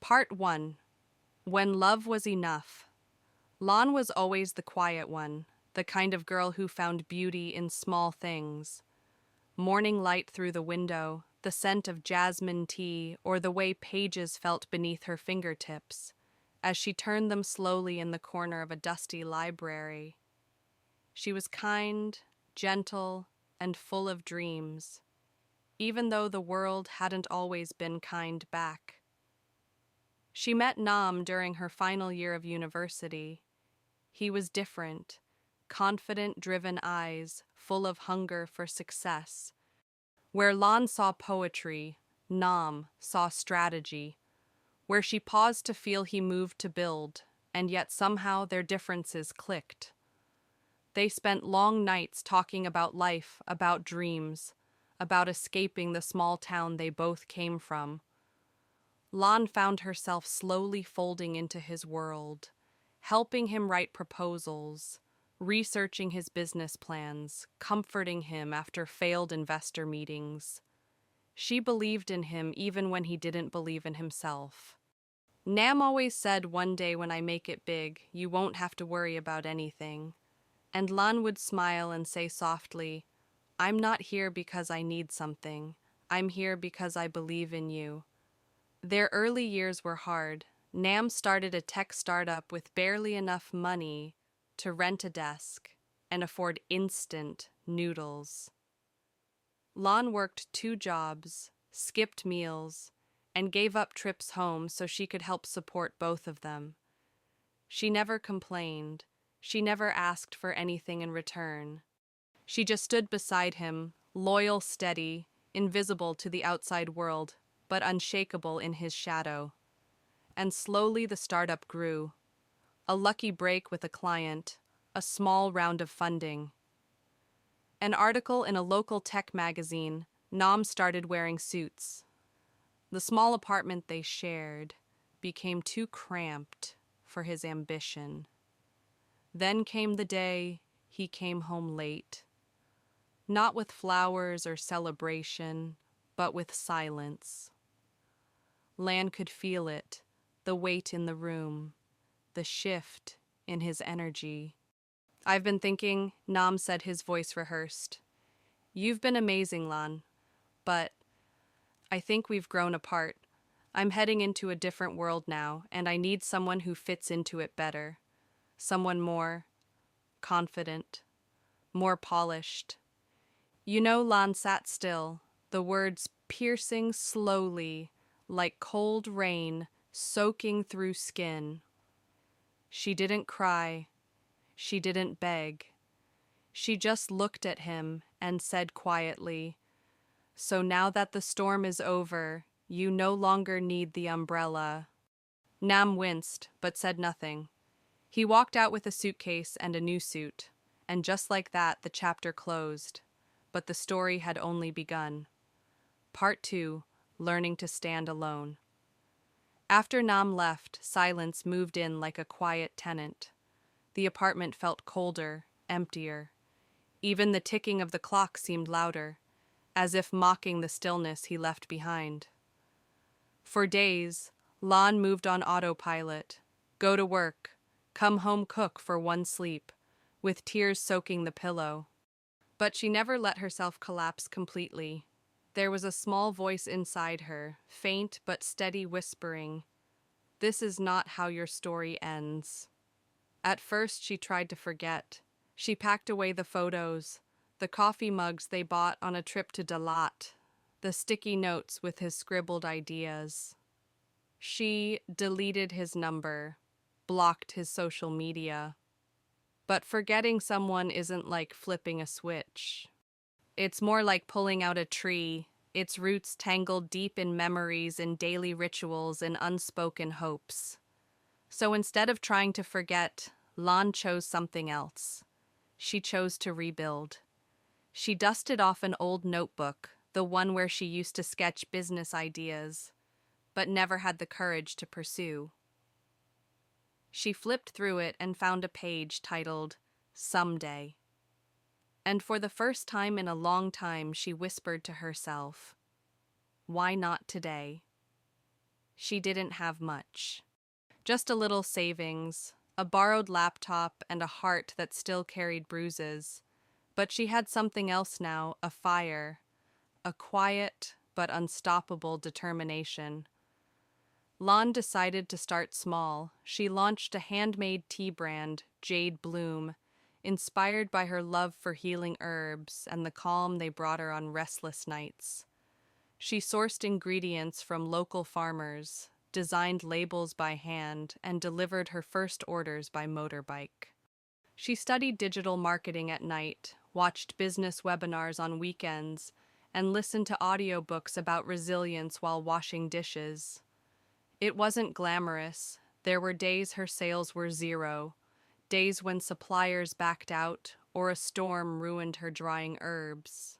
Part 1. When Love Was Enough. Lon was always the quiet one, the kind of girl who found beauty in small things. Morning light through the window, the scent of jasmine tea, or the way pages felt beneath her fingertips, as she turned them slowly in the corner of a dusty library. She was kind, gentle, and full of dreams, even though the world hadn't always been kind back. She met Nam during her final year of university. He was different, confident, driven eyes, full of hunger for success. Where Lon saw poetry, Nam saw strategy. Where she paused to feel he moved to build, and yet somehow their differences clicked. They spent long nights talking about life, about dreams, about escaping the small town they both came from. Lon found herself slowly folding into his world, helping him write proposals, researching his business plans, comforting him after failed investor meetings. She believed in him even when he didn't believe in himself. Nam always said, "One day when I make it big, you won't have to worry about anything." And Lon would smile and say softly, "I'm not here because I need something. I'm here because I believe in you." Their early years were hard. Nam started a tech startup with barely enough money to rent a desk and afford instant noodles. Lon worked 2 jobs, skipped meals, and gave up trips home so she could help support both of them. She never complained. She never asked for anything in return. She just stood beside him, loyal, steady, invisible to the outside world, but unshakable in his shadow. And slowly the startup grew. A lucky break with a client, a small round of funding. An article in a local tech magazine, Nam started wearing suits. The small apartment they shared became too cramped for his ambition. Then came the day he came home late. Not with flowers or celebration, but with silence. Lan could feel it, the weight in the room, the shift in his energy. "I've been thinking," Nam said, his voice rehearsed. "You've been amazing, Lan, but I think we've grown apart. I'm heading into a different world now, and I need someone who fits into it better. Someone more confident, more polished." Lan sat still, the words piercing slowly, like cold rain soaking through skin. She didn't cry. She didn't beg. She just looked at him and said quietly, "So now that the storm is over, you no longer need the umbrella." Nam winced, but said nothing. He walked out with a suitcase and a new suit, and just like that the chapter closed. But the story had only begun. Part 2, Learning to Stand Alone. After Nam left, silence moved in like a quiet tenant. The apartment felt colder, emptier. Even the ticking of the clock seemed louder, as if mocking the stillness he left behind. For days, Lon moved on autopilot. Go to work, come home, cook for one sleep, with tears soaking the pillow. But she never let herself collapse completely. There was a small voice inside her, faint but steady, whispering, "This is not how your story ends." At first, she tried to forget. She packed away the photos, the coffee mugs they bought on a trip to Dalat, the sticky notes with his scribbled ideas. She deleted his number, blocked his social media. But forgetting someone isn't like flipping a switch. It's more like pulling out a tree, its roots tangled deep in memories and daily rituals and unspoken hopes. So instead of trying to forget, Lan chose something else. She chose to rebuild. She dusted off an old notebook, the one where she used to sketch business ideas, but never had the courage to pursue. She flipped through it and found a page titled, "Someday." And for the first time in a long time, she whispered to herself, "Why not today?" She didn't have much. Just a little savings, a borrowed laptop, and a heart that still carried bruises. But she had something else now, a fire, a quiet but unstoppable determination. Lon decided to start small. She launched a handmade tea brand, Jade Bloom, inspired by her love for healing herbs and the calm they brought her on restless nights. She sourced ingredients from local farmers, designed labels by hand, and delivered her first orders by motorbike. She studied digital marketing at night, watched business webinars on weekends, and listened to audiobooks about resilience while washing dishes. It wasn't glamorous. There were days her sales were zero, days when suppliers backed out or a storm ruined her drying herbs.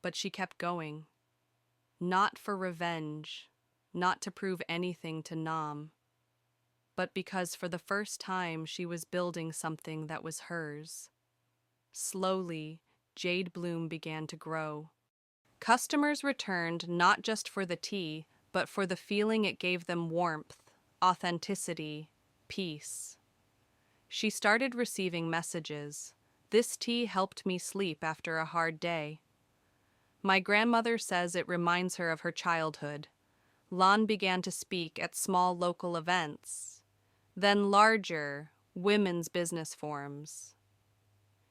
But she kept going. Not for revenge, not to prove anything to Nam, but because for the first time she was building something that was hers. Slowly, Jade Bloom began to grow. Customers returned not just for the tea, but for the feeling it gave them: warmth, authenticity, peace. She started receiving messages. "This tea helped me sleep after a hard day. My grandmother says it reminds her of her childhood." Lon began to speak at small local events, then larger women's business forums.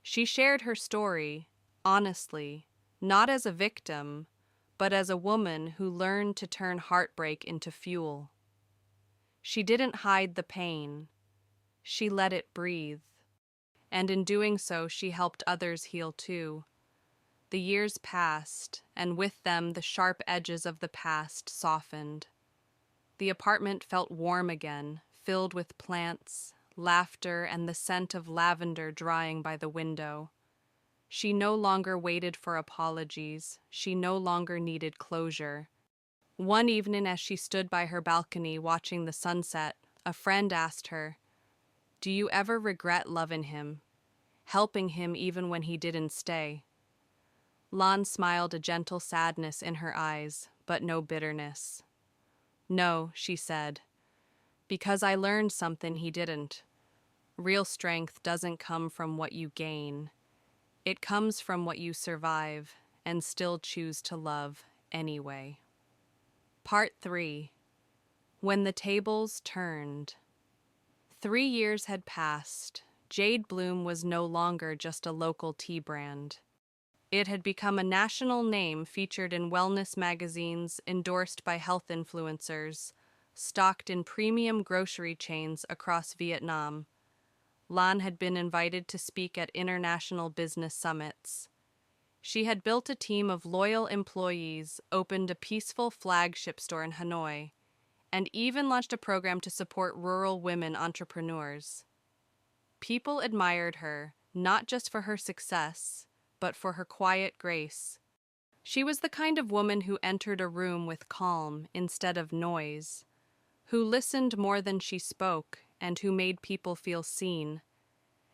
She shared her story, honestly, not as a victim, but as a woman who learned to turn heartbreak into fuel. She didn't hide the pain. She let it breathe. And in doing so, she helped others heal too. The years passed, and with them the sharp edges of the past softened. The apartment felt warm again, filled with plants, laughter, and the scent of lavender drying by the window. She no longer waited for apologies. She no longer needed closure. One evening, as she stood by her balcony watching the sunset, a friend asked her, "Do you ever regret loving him, helping him even when he didn't stay?" Lon smiled, a gentle sadness in her eyes, but no bitterness. "No," she said, "because I learned something he didn't. Real strength doesn't come from what you gain. It comes from what you survive and still choose to love anyway." Part 3. When the Tables Turned. 3 years had passed. Jade Bloom was no longer just a local tea brand. It had become a national name featured in wellness magazines, endorsed by health influencers, stocked in premium grocery chains across Vietnam. Lan had been invited to speak at international business summits. She had built a team of loyal employees, opened a peaceful flagship store in Hanoi, and even launched a program to support rural women entrepreneurs. People admired her, not just for her success, but for her quiet grace. She was the kind of woman who entered a room with calm instead of noise, who listened more than she spoke, and who made people feel seen.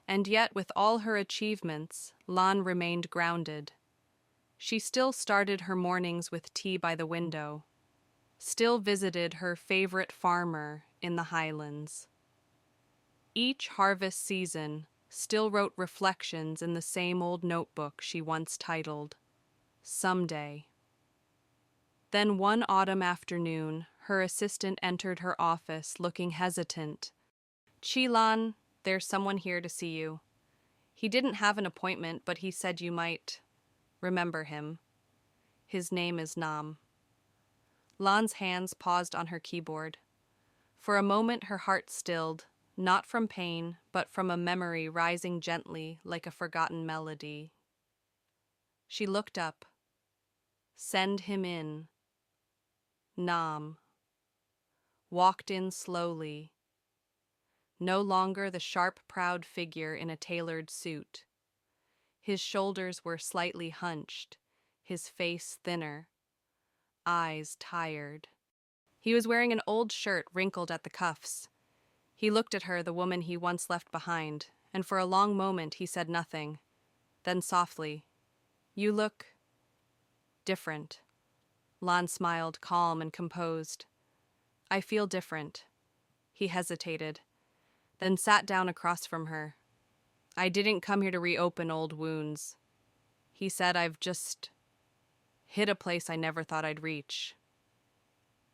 And yet, with all her achievements, Lan remained grounded. She still started her mornings with tea by the window, still visited her favorite farmer in the highlands. Each harvest season, still wrote reflections in the same old notebook she once titled, "Someday." Then one autumn afternoon, her assistant entered her office looking hesitant. "Lan, there's someone here to see you. He didn't have an appointment, but he said you might remember him. His name is Nam." Lan's hands paused on her keyboard. For a moment her heart stilled, not from pain, but from a memory rising gently like a forgotten melody. She looked up. "Send him in." Nam walked in slowly, no longer the sharp, proud figure in a tailored suit. His shoulders were slightly hunched, his face thinner, eyes tired. He was wearing an old shirt wrinkled at the cuffs. He looked at her, the woman he once left behind, and for a long moment he said nothing. Then softly, "You look different." Lan smiled, calm and composed. I feel different. He hesitated, then sat down across from her. I didn't come here to reopen old wounds. He said I've just hit a place I never thought I'd reach.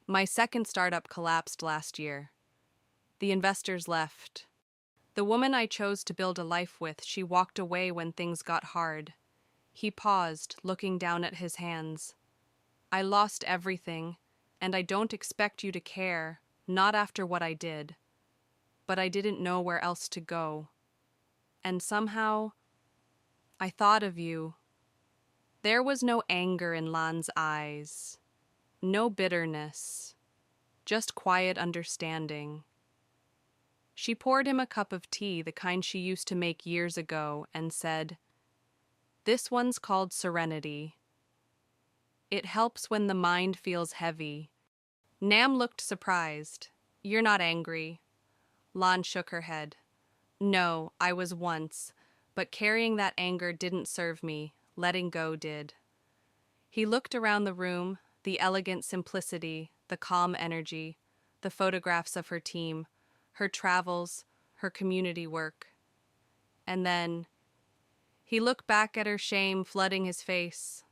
My second startup collapsed last year. The investors left. The woman I chose to build a life with, she walked away when things got hard. He paused, looking down at his hands. I lost everything, and I don't expect you to care, not after what I did. But I didn't know where else to go. And somehow, I thought of you. There was no anger in Lan's eyes, no bitterness, just quiet understanding. She poured him a cup of tea, the kind she used to make years ago, and said, "This one's called Serenity. It helps when the mind feels heavy." Nam looked surprised. "You're not angry." Lan shook her head. "No, I was once, but carrying that anger didn't serve me. Letting go did." He looked around the room, the elegant simplicity, the calm energy, the photographs of her team, her travels, her community work. And then he looked back at her, shame flooding his face.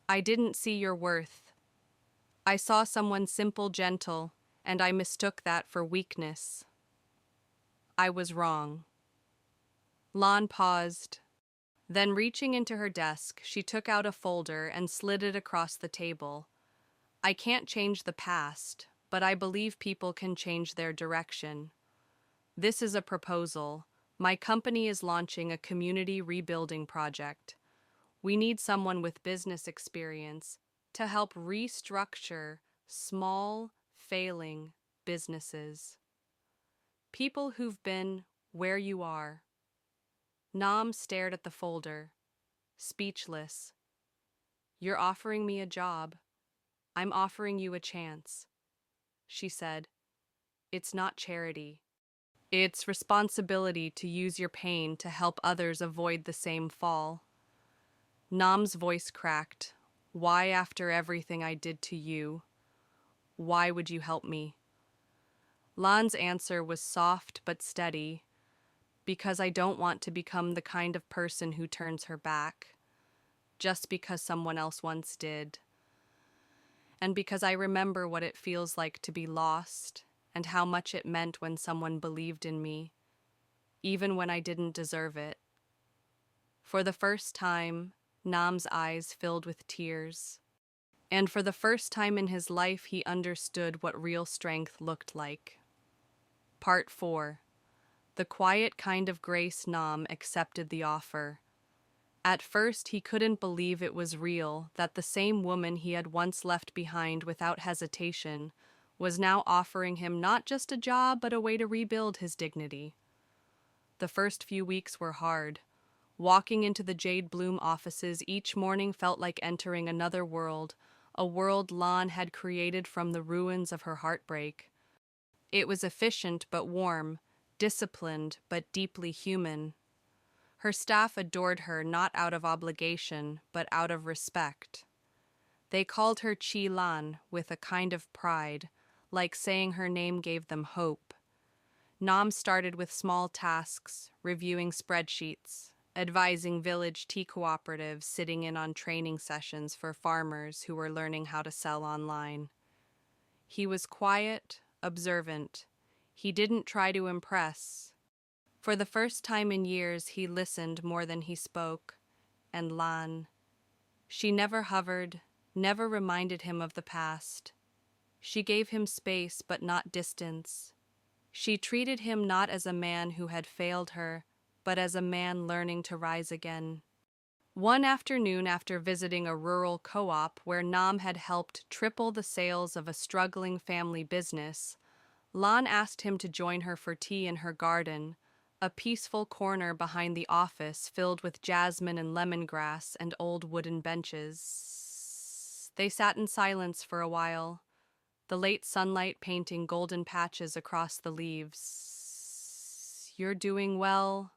"I didn't see your worth. I saw someone simple, gentle, and I mistook that for weakness. I was wrong." Lan paused. Then, reaching into her desk, she took out a folder and slid it across the table. "I can't change the past, but I believe people can change their direction. This is a proposal. My company is launching a community rebuilding project. We need someone with business experience to help restructure small, failing businesses. People who've been where you are." Nam stared at the folder, speechless. "You're offering me a job. I'm offering you a chance," she said. "It's not charity. It's responsibility to use your pain to help others avoid the same fall." Nam's voice cracked. "Why, after everything I did to you? Why would you help me?" Lan's answer was soft but steady. "Because I don't want to become the kind of person who turns her back, just because someone else once did. And because I remember what it feels like to be lost and how much it meant when someone believed in me, even when I didn't deserve it." For the first time, Nam's eyes filled with tears. And for the first time in his life, he understood what real strength looked like. Part 4. The quiet kind of grace. Nam accepted the offer. At first, he couldn't believe it was real, that the same woman he had once left behind without hesitation was now offering him not just a job, but a way to rebuild his dignity. The first few weeks were hard. Walking into the Jade Bloom offices each morning felt like entering another world, a world Lan had created from the ruins of her heartbreak. It was efficient but warm, disciplined but deeply human. Her staff adored her not out of obligation, but out of respect. They called her Chi Lan with a kind of pride, like saying her name gave them hope. Nam started with small tasks, reviewing spreadsheets, advising village tea cooperatives, sitting in on training sessions for farmers who were learning how to sell online. He was quiet, observant. He didn't try to impress. For the first time in years, he listened more than he spoke. And Lan, she never hovered, never reminded him of the past. She gave him space, but not distance. She treated him not as a man who had failed her, but as a man learning to rise again. One afternoon, after visiting a rural co-op where Nam had helped triple the sales of a struggling family business, Lan asked him to join her for tea in her garden, a peaceful corner behind the office filled with jasmine and lemongrass and old wooden benches. They sat in silence for a while, the late sunlight painting golden patches across the leaves. "You're doing well,"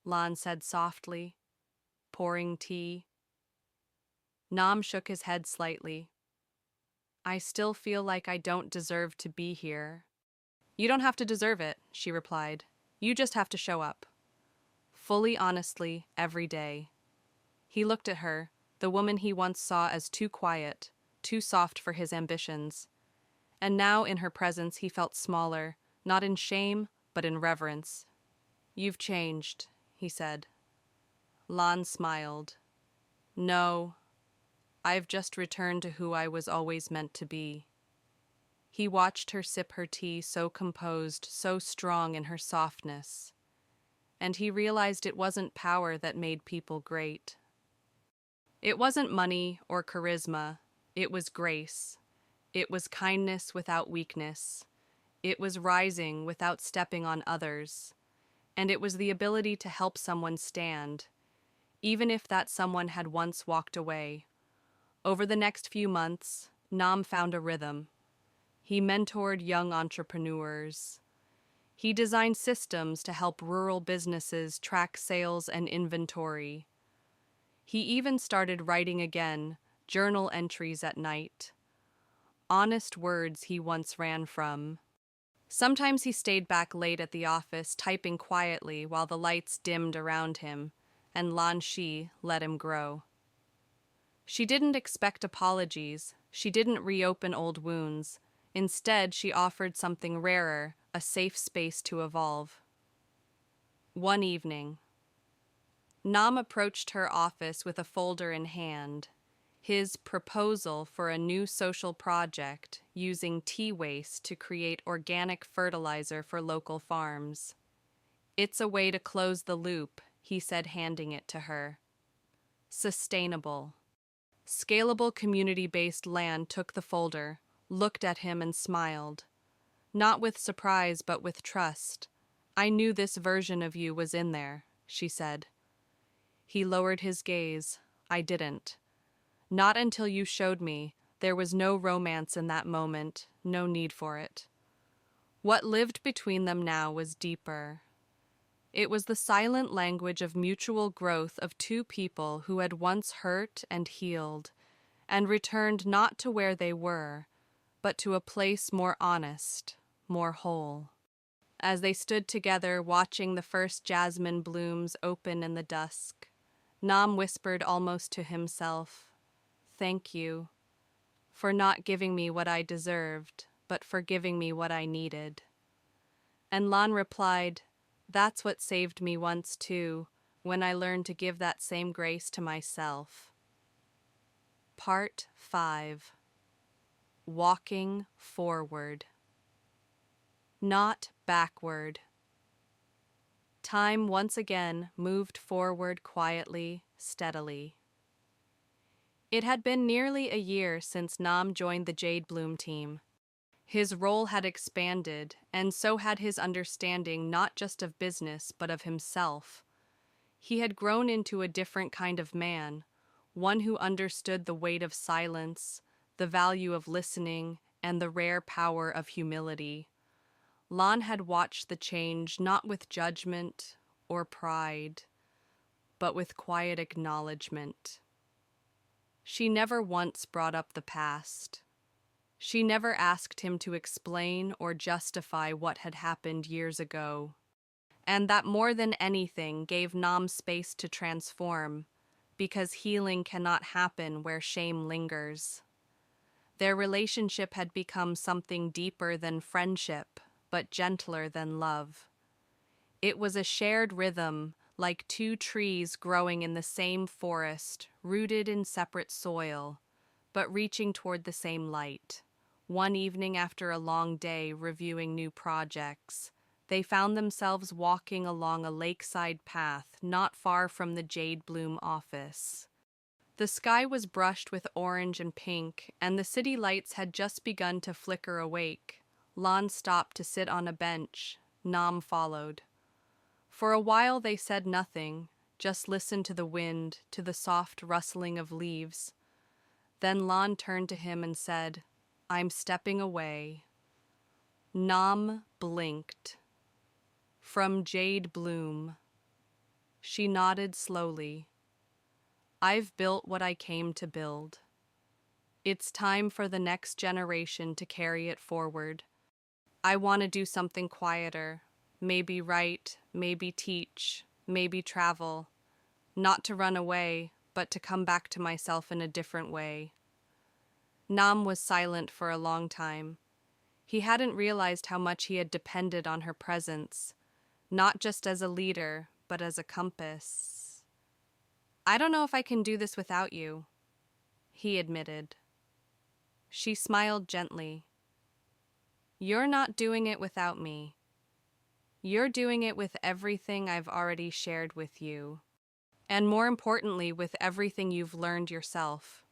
Lan said softly, pouring tea. Nam shook his head slightly. I still feel like I don't deserve to be here. You don't have to deserve it, she replied. You just have to show up. Fully honestly, every day. He looked at her, the woman he once saw as too quiet, too soft for his ambitions. And now in her presence he felt smaller, not in shame, but in reverence. You've changed, he said. Lon smiled. No, I've just returned to who I was always meant to be. He watched her sip her tea, so composed, so strong in her softness. And he realized it wasn't power that made people great. It wasn't money or charisma. It was grace. It was kindness without weakness. It was rising without stepping on others. And it was the ability to help someone stand, even if that someone had once walked away. Over the next few months, Nam found a rhythm. He mentored young entrepreneurs. He designed systems to help rural businesses track sales and inventory. He even started writing again, journal entries at night. Honest words he once ran from. Sometimes he stayed back late at the office, typing quietly while the lights dimmed around him, and Lan Shi let him grow. She didn't expect apologies. She didn't reopen old wounds. Instead, she offered something rarer, a safe space to evolve. One evening, Nam approached her office with a folder in hand, his proposal for a new social project using tea waste to create organic fertilizer for local farms. It's a way to close the loop, he said, handing it to her. Sustainable. Scalable community-based land took the folder, looked at him and smiled. Not with surprise, but with trust. I knew this version of you was in there, she said. He lowered his gaze. I didn't. Not until you showed me. There was no romance in that moment, no need for it. What lived between them now was deeper. It was the silent language of mutual growth of two people who had once hurt and healed, and returned not to where they were, but to a place more honest, more whole. As they stood together watching the first jasmine blooms open in the dusk, Nam whispered almost to himself, "Thank you for not giving me what I deserved, but for giving me what I needed." And Lan replied, "That's what saved me once too, when I learned to give that same grace to myself." Part 5. Walking forward. Not backward. Time once again moved forward quietly, steadily. It had been nearly a year since Nam joined the Jade Bloom team. His role had expanded, and so had his understanding not just of business but of himself. He had grown into a different kind of man, one who understood the weight of silence, the value of listening, and the rare power of humility. Lan had watched the change not with judgment or pride, but with quiet acknowledgement. She never once brought up the past. She never asked him to explain or justify what had happened years ago. And that more than anything gave Nam space to transform, because healing cannot happen where shame lingers. Their relationship had become something deeper than friendship, but gentler than love. It was a shared rhythm, like two trees growing in the same forest, rooted in separate soil, but reaching toward the same light. One evening after a long day reviewing new projects, they found themselves walking along a lakeside path not far from the Jade Bloom office. The sky was brushed with orange and pink, and the city lights had just begun to flicker awake. Lan stopped to sit on a bench. Nam followed. For a while they said nothing, just listened to the wind, to the soft rustling of leaves. Then Lan turned to him and said, "I'm stepping away." Nam blinked. "From Jade Bloom." She nodded slowly. "I've built what I came to build. It's time for the next generation to carry it forward. I want to do something quieter. Maybe write, maybe teach, maybe travel. Not to run away, but to come back to myself in a different way. Nam was silent for a long time. He hadn't realized how much he had depended on her presence, not just as a leader, but as a compass. I don't know if I can do this without you, he admitted. She smiled gently. You're not doing it without me. You're doing it with everything I've already shared with you, and more importantly, with everything you've learned yourself.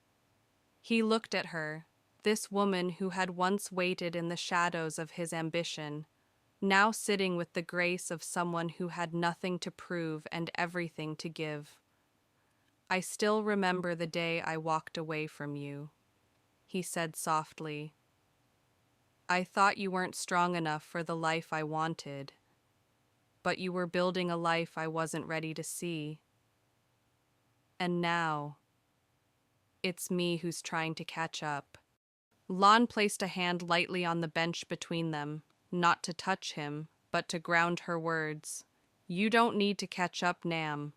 He looked at her, this woman who had once waited in the shadows of his ambition, now sitting with the grace of someone who had nothing to prove and everything to give. I still remember the day I walked away from you, he said softly. I thought you weren't strong enough for the life I wanted, but you were building a life I wasn't ready to see. And now, it's me who's trying to catch up. Lon placed a hand lightly on the bench between them, not to touch him, but to ground her words. You don't need to catch up, Nam.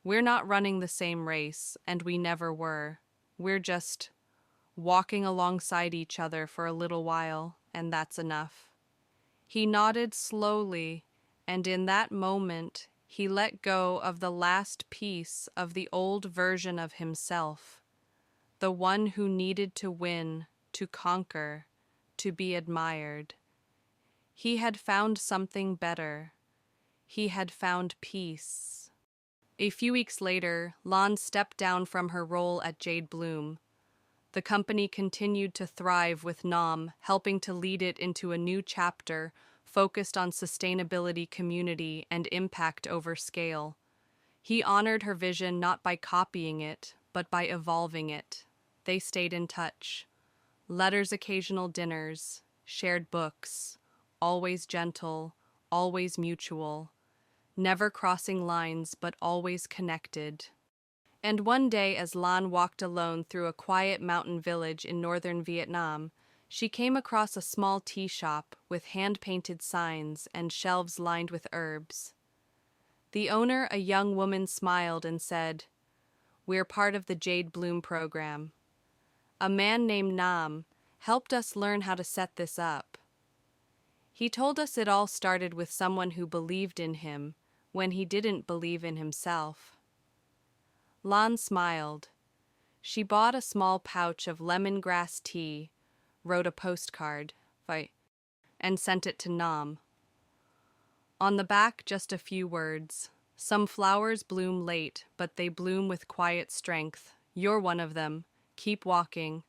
We're not running the same race, and we never were. We're just walking alongside each other for a little while, and that's enough. He nodded slowly, and in that moment, he let go of the last piece of the old version of himself, the one who needed to win, to conquer, to be admired. He had found something better. He had found peace. A few weeks later, Lon stepped down from her role at Jade Bloom. The company continued to thrive with Nam helping to lead it into a new chapter focused on sustainability, community, and impact over scale. He honored her vision not by copying it, but by evolving it. They stayed in touch. Letters, occasional dinners, shared books, always gentle, always mutual, never crossing lines but always connected. And one day, as Lan walked alone through a quiet mountain village in northern Vietnam, she came across a small tea shop with hand-painted signs and shelves lined with herbs. The owner, a young woman, smiled and said, "We're part of the Jade Bloom program. A man named Nam helped us learn how to set this up. He told us it all started with someone who believed in him when he didn't believe in himself." Lan smiled. She bought a small pouch of lemongrass tea, wrote a postcard, and sent it to Nam. On the back, just a few words. Some flowers bloom late, but they bloom with quiet strength. You're one of them. Keep walking.